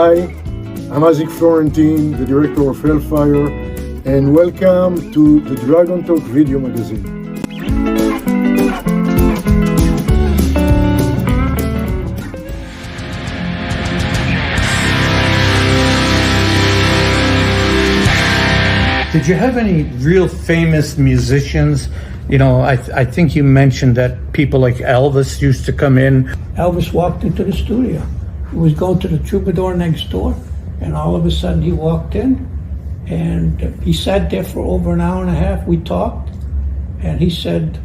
Hi, I'm Isac Florentine, the director of Hellfire, and welcome to the Dragon Talk video magazine. Did you have any real famous musicians? You know, I think you mentioned that people like Elvis used to come in. Elvis walked into the studio. He was going to the troubadour next door, and all of a sudden he walked in, and he sat there for over an hour and a half. We talked, and he said,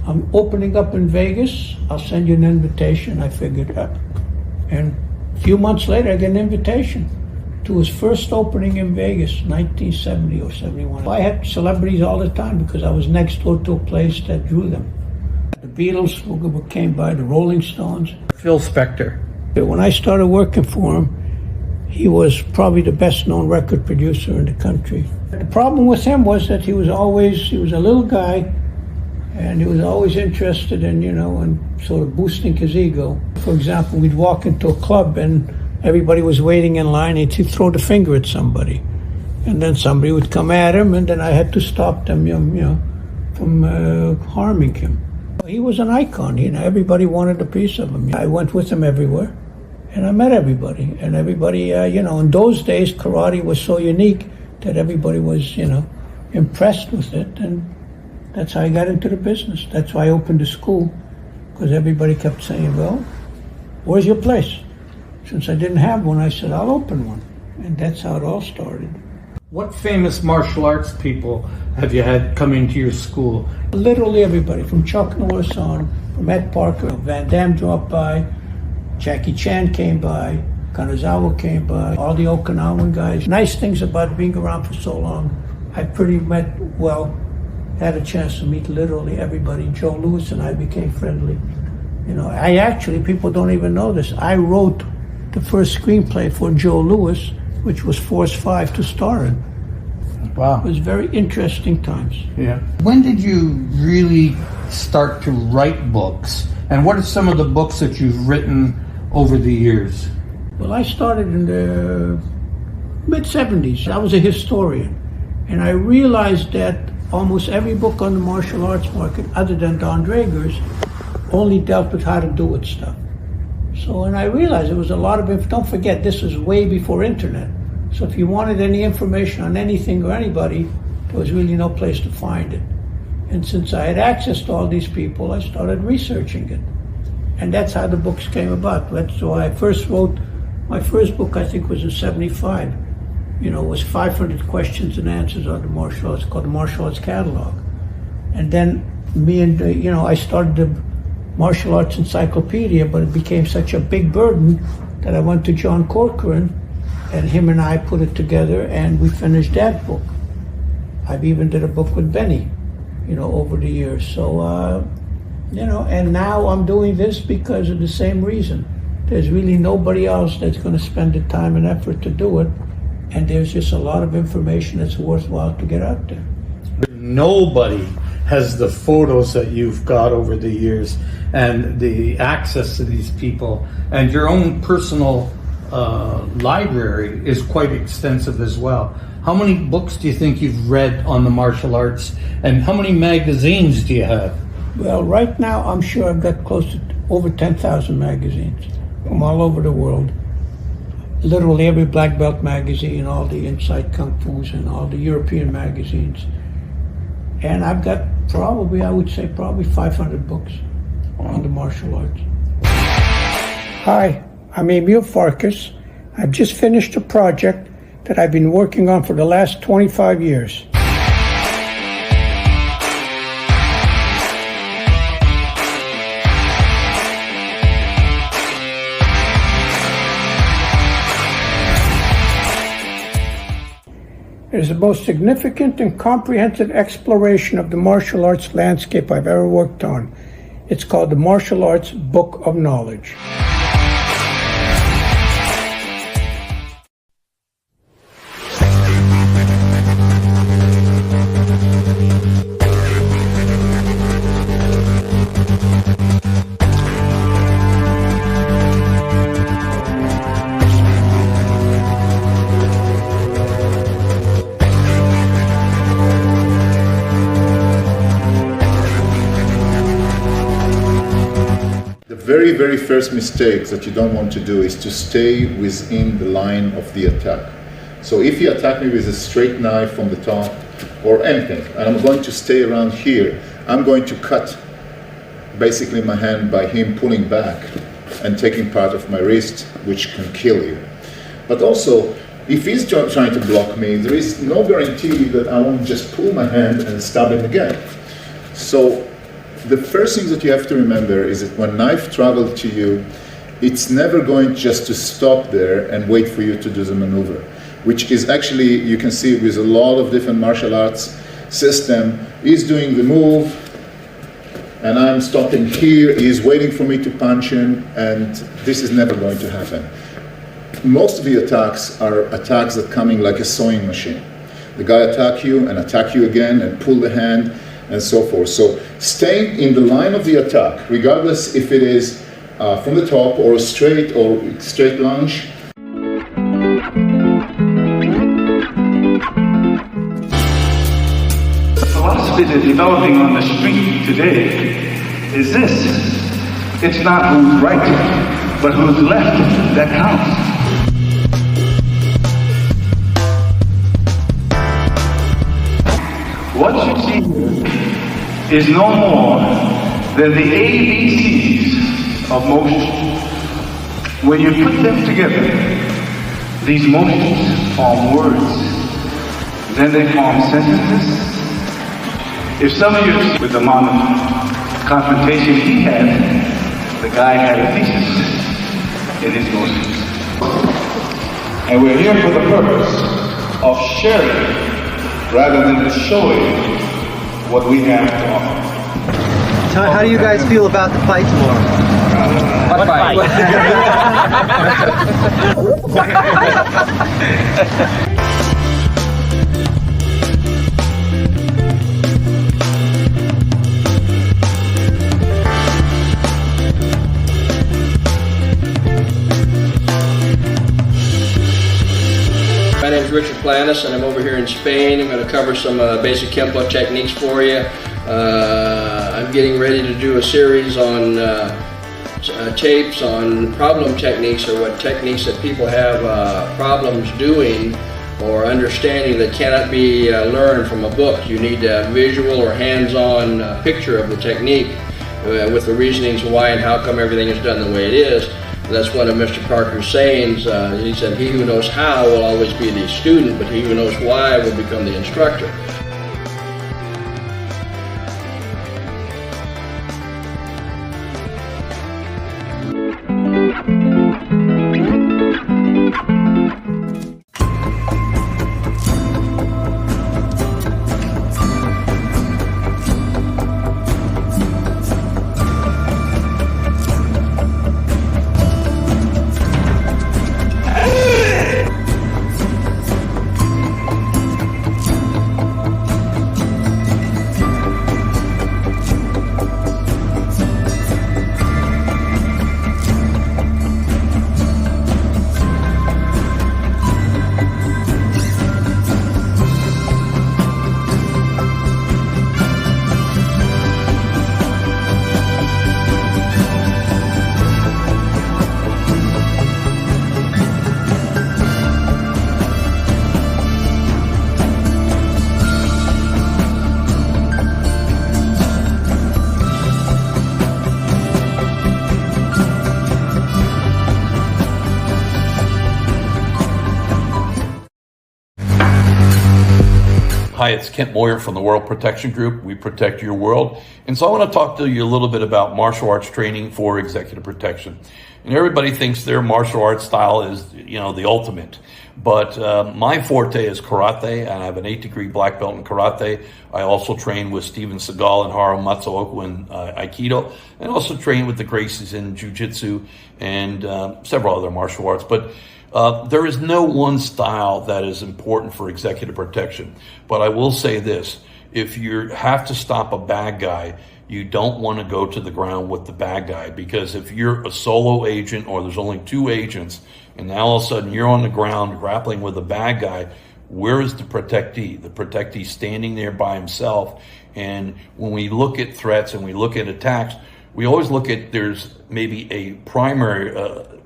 "I'm opening up in Vegas. I'll send you an invitation." I figured, and a few months later I get an invitation to his first opening in Vegas, 1970 or 71. I had celebrities all the time because I was next door to a place that drew them. The Beatles came by, the Rolling Stones. Phil Spector. When I started working for him, he was probably the best known record producer in the country. The problem with him was that he was a little guy, and he was always interested in, in sort of boosting his ego. For example, we'd walk into a club and everybody was waiting in line, and he'd throw the finger at somebody. And then somebody would come at him, and then I had to stop them, from harming him. He was an icon, everybody wanted a piece of him. I went with him everywhere, and I met everybody. And everybody, in those days, karate was so unique that everybody was, impressed with it. And that's how I got into the business. That's why I opened a school, because everybody kept saying, "Well, where's your place?" Since I didn't have one, I said, "I'll open one." And that's how it all started. What famous martial arts people have you had come into your school? Literally everybody, from Chuck Norris on, from Ed Parker, Van Damme dropped by, Jackie Chan came by, Kanazawa came by, all the Okinawan guys. Nice things about being around for so long. I had a chance to meet literally everybody. Joe Louis and I became friendly. People don't even know this. I wrote the first screenplay for Joe Louis, which was Force 5 to star in. Wow. It was very interesting times. Yeah. When did you really start to write books? And what are some of the books that you've written over the years? Well, I started in the mid-70s. I was a historian. And I realized that almost every book on the martial arts market, other than Don Drager's, only dealt with how to do it stuff. So, and I realized there was a lot of don't forget, this was way before internet. So if you wanted any information on anything or anybody, there was really no place to find it. And since I had access to all these people, I started researching it. And that's how the books came about. That's why I first wrote, my first book I think was in 75. It was 500 questions and answers on the martial arts, called the Martial Arts Catalog. And then I started the Martial Arts Encyclopedia, but it became such a big burden that I went to John Corcoran, and him and I put it together, and we finished that book. I've even did a book with Benny, over the years. So, and now I'm doing this because of the same reason. There's really nobody else that's going to spend the time and effort to do it, and there's just a lot of information that's worthwhile to get out there. Nobody has the photos that you've got over the years and the access to these people, and your own personal library is quite extensive as well. How many books do you think you've read on the martial arts, and how many magazines do you have? Well, right now I'm sure I've got close to over 10,000 magazines from all over the world. Literally every black belt magazine, all the Inside Kung Fu's and all the European magazines. And I've got probably 500 books on the martial arts. Hi, I'm Emil Farkas. I've just finished a project that I've been working on for the last 25 years. It is the most significant and comprehensive exploration of the martial arts landscape I've ever worked on. It's called the Martial Arts Book of Knowledge. very, very first mistake that you don't want to do is to stay within the line of the attack. So if you attack me with a straight knife from the top or anything, and I'm going to stay around here, I'm going to cut basically my hand by him pulling back and taking part of my wrist, which can kill you. But also, if he's trying to block me, there is no guarantee that I won't just pull my hand and stab him again. So the first thing that you have to remember is that when knife travels to you, it's never going just to stop there and wait for you to do the maneuver, which is actually, you can see with a lot of different martial arts system, he's doing the move, and I'm stopping here, he's waiting for me to punch him, and this is never going to happen. Most of the attacks are attacks that coming like a sewing machine. The guy attack you and attack you again and pull the hand and so forth. So staying in the line of the attack, regardless if it is from the top or a straight lunge. The philosophy that's developing on the street today is this: it's not who's right, but who's left that counts. What you see here is no more than the ABCs of motion. When you put them together, these motions form words. Then they form sentences. If some of you, with the amount of confrontation he had, the guy had a thesis in his motions. And we're here for the purpose of sharing rather than showing what we have to offer. How do you guys feel about the fight tomorrow? What fight? My name is Richard Planis, and I'm over here in Spain. I'm going to cover some basic Kenpo techniques for you. I'm getting ready to do a series on tapes on problem techniques, or what techniques that people have problems doing or understanding that cannot be learned from a book. You need a visual or hands-on picture of the technique with the reasonings why and how come everything is done the way it is. That's one of Mr. Parker's sayings. He said, "He who knows how will always be the student, but he who knows why will become the instructor." Hi, it's Kent Moyer from the World Protection Group. We protect your world. And so I want to talk to you a little bit about martial arts training for executive protection. And everybody thinks their martial arts style is, the ultimate. But my forte is karate, and I have an 8th-degree black belt in karate. I also train with Steven Seagal and Haru Matsuoka in Aikido, and also train with the Gracies in Jiu-Jitsu and several other martial arts. But there is no one style that is important for executive protection. But I will say this: if you have to stop a bad guy, you don't want to go to the ground with the bad guy, because if you're a solo agent or there's only 2 agents and now all of a sudden you're on the ground grappling with a bad guy, where is the protectee? The protectee's standing there by himself. And when we look at threats and we look at attacks, we always look at there's maybe a primary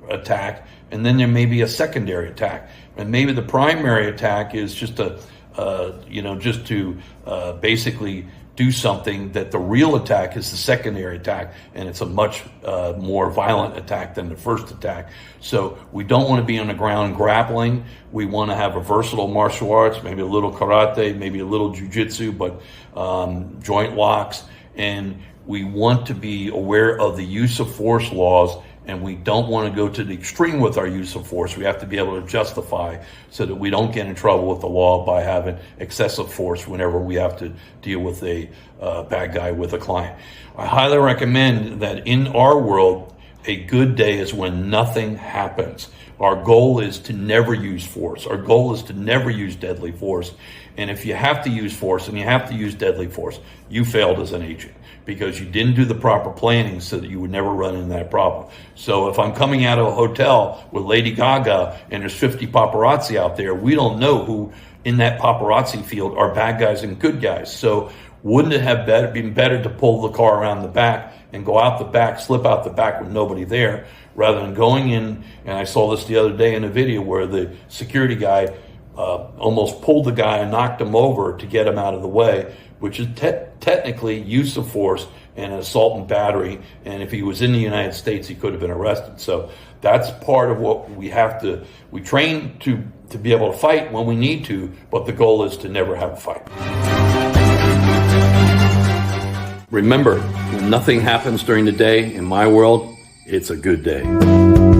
attack, and then there may be a secondary attack. And maybe the primary attack is just to basically do something that the real attack is the secondary attack, and it's a much more violent attack than the first attack. So we don't want to be on the ground grappling. We want to have a versatile martial arts, maybe a little karate, maybe a little jiu-jitsu, but joint locks. And we want to be aware of the use of force laws, and we don't want to go to the extreme with our use of force. We have to be able to justify so that we don't get in trouble with the law by having excessive force whenever we have to deal with a bad guy with a client. I highly recommend that in our world, a good day is when nothing happens. Our goal is to never use force. Our goal is to never use deadly force. And if you have to use force and you have to use deadly force, you failed as an agent, because you didn't do the proper planning so that you would never run into that problem. So if I'm coming out of a hotel with Lady Gaga and there's 50 paparazzi out there, we don't know who in that paparazzi field are bad guys and good guys. So wouldn't it have been better to pull the car around the back and go out the back, slip out the back with nobody there, rather than going in? And I saw this the other day in a video where the security guy almost pulled the guy and knocked him over to get him out of the way, which is technically use of force and assault and battery. And if he was in the United States, he could have been arrested. So that's part of what we have to, we train to be able to fight when we need to, but the goal is to never have a fight. Remember, when nothing happens during the day, in my world, it's a good day.